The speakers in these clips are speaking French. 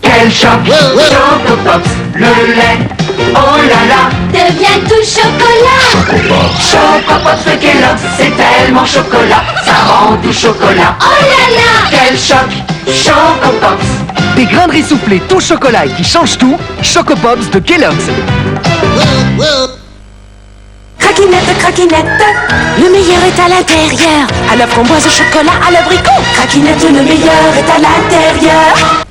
Quel choc, Choco Pops, le lait, oh là là, devient tout chocolat. Choco Pops de Kellogg's, c'est tellement chocolat, ça rend tout chocolat. Oh là là, Quel choc, Choco Pops. Des grains de riz soufflés tout chocolat et qui changent tout, Choco Pops de Kellogg's. Craquinette, craquinette, le meilleur est à l'intérieur. À la framboise au chocolat, à l'abricot. Craquinette, le meilleur est à l'intérieur.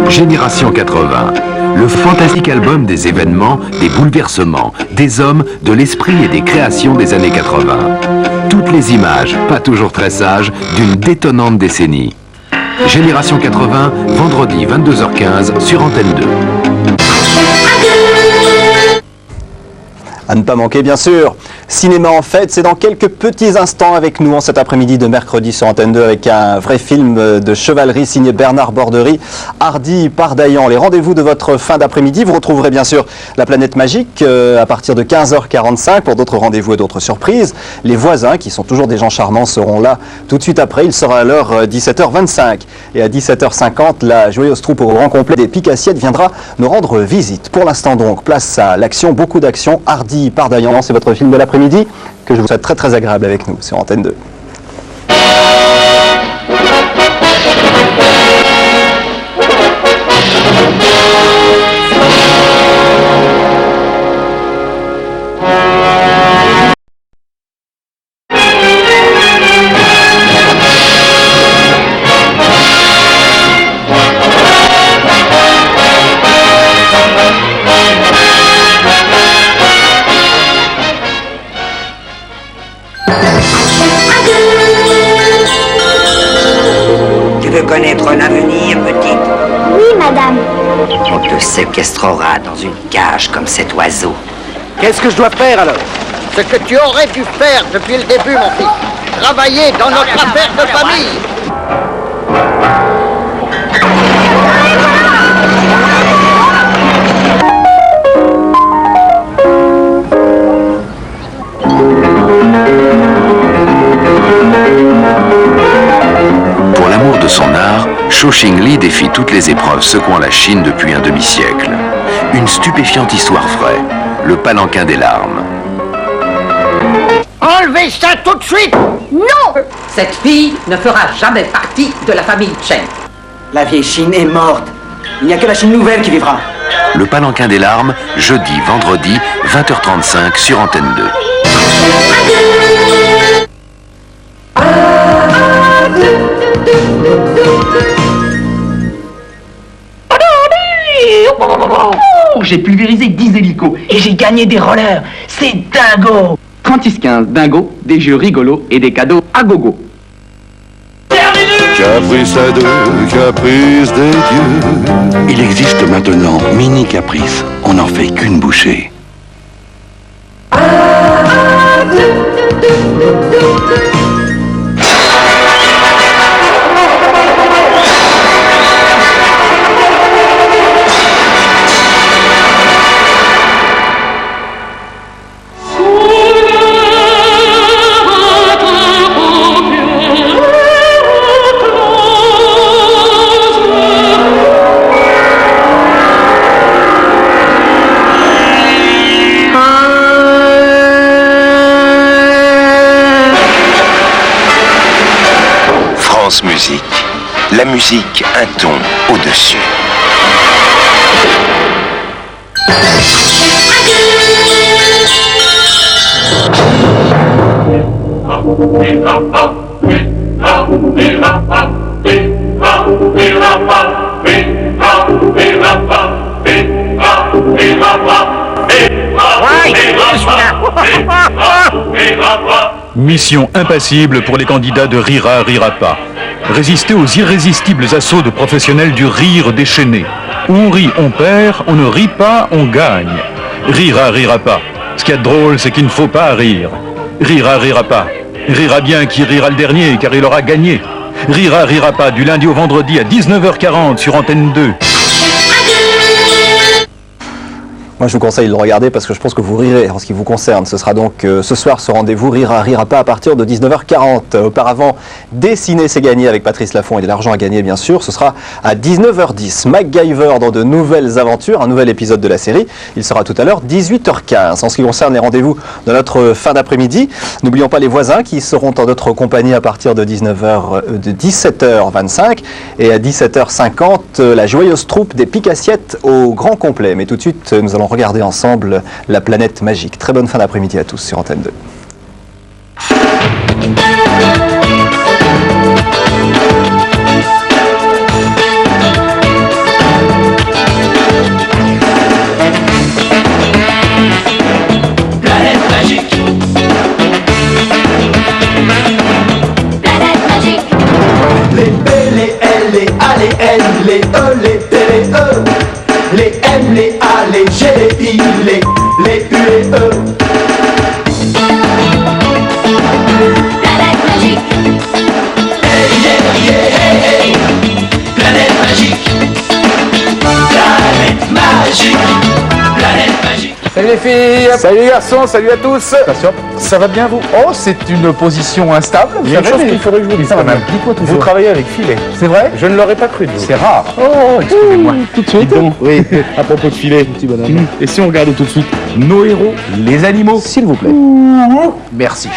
Génération 80, le fantastique album des événements, des bouleversements, des hommes, de l'esprit et des créations des années 80. Toutes les images, pas toujours très sages, d'une détonnante décennie. Génération 80, vendredi 22h15 sur Antenne 2. À ne pas manquer, bien sûr. Cinéma en fête, c'est dans quelques petits instants avec nous en cet après-midi de mercredi sur Antenne 2 avec un vrai film de chevalerie signé Bernard Borderie, Hardy Pardaillan. Les rendez-vous de votre fin d'après-midi, vous retrouverez bien sûr La Planète Magique à partir de 15h45 pour d'autres rendez-vous et d'autres surprises. Les voisins, qui sont toujours des gens charmants, seront là tout de suite après. Il sera à l'heure 17h25. Et à 17h50, la joyeuse troupe au grand complet des Picassiettes viendra nous rendre visite. Pour l'instant donc, place à l'action, beaucoup d'action. Hardy Pardaillan, c'est votre film de l'après-midi que je vous souhaite très très agréable avec nous sur Antenne 2. Connaître un avenir, petite? Oui, madame. On te séquestrera dans une cage comme cet oiseau. Qu'est-ce que je dois faire alors? Ce que tu aurais dû faire depuis le début, mon fils. Travailler dans notre affaire de famille. Pour l'amour de son art, Cho Ching-li défie toutes les épreuves secouant la Chine depuis un demi-siècle. Une stupéfiante histoire vraie, le palanquin des larmes. Enlevez ça tout de suite! Non! Cette fille ne fera jamais partie de la famille Chen. La vieille Chine est morte. Il n'y a que la Chine nouvelle qui vivra. Le palanquin des larmes, jeudi, vendredi, 20h35 sur Antenne 2. Oh, j'ai pulvérisé 10 hélicos et j'ai gagné des rollers. C'est dingo. 36-15, dingo, des jeux rigolos et des cadeaux à gogo. Caprice à deux, caprice des dieux. Il existe maintenant Mini Caprice. On n'en fait qu'une bouchée. Musique. La musique, un ton au-dessus. Mission impassible pour les candidats de Rira Rira pas. Résister aux irrésistibles assauts de professionnels du rire déchaîné. Où on rit, on perd, on ne rit pas, on gagne. Rira Rira pas. Ce qu'il y a de drôle, c'est qu'il ne faut pas rire. Rira Rira pas. Rira bien qui rira le dernier, car il aura gagné. Rira, rira pas, du lundi au vendredi à 19h40 sur Antenne 2. Moi, je vous conseille de le regarder parce que je pense que vous rirez en ce qui vous concerne. Ce sera donc ce soir ce rendez-vous Rira, rira pas à partir de 19h40. Auparavant, Dessiner, c'est gagné avec Patrice Laffont et de l'argent à gagner, bien sûr. Ce sera à 19h10. MacGyver dans de nouvelles aventures, un nouvel épisode de la série. Il sera tout à l'heure 18h15. En ce qui concerne les rendez-vous de notre fin d'après-midi, n'oublions pas les voisins qui seront en notre compagnie à partir de 17h25 et à 17h50, la joyeuse troupe des Picassiettes au grand complet. Mais tout de suite, nous allons regarder ensemble La Planète Magique. Très bonne fin d'après-midi à tous sur Antenne 2. Planète magique. Planète magique. Les B, les L, les A, les N, les E, les T, les E. Les M, les A, les G, les I, les U et E. Planète magique. Hey, yeah, yeah, hey, hey. Planète magique. Planète magique. Planète magique. Salut les filles. Salut les garçons, salut à tous. Attention. Ça va bien vous? Oh, c'est une position instable. Il y a une chose qu'il faudrait que je vous dise. Vous travaillez avec filet. C'est vrai? Je ne l'aurais pas cru. C'est rare. Oh, excusez-moi. Tout de suite. Oui, à propos de filet. Petit bonhomme. Et si on regardait tout de suite nos héros, les animaux, s'il vous plaît. Merci.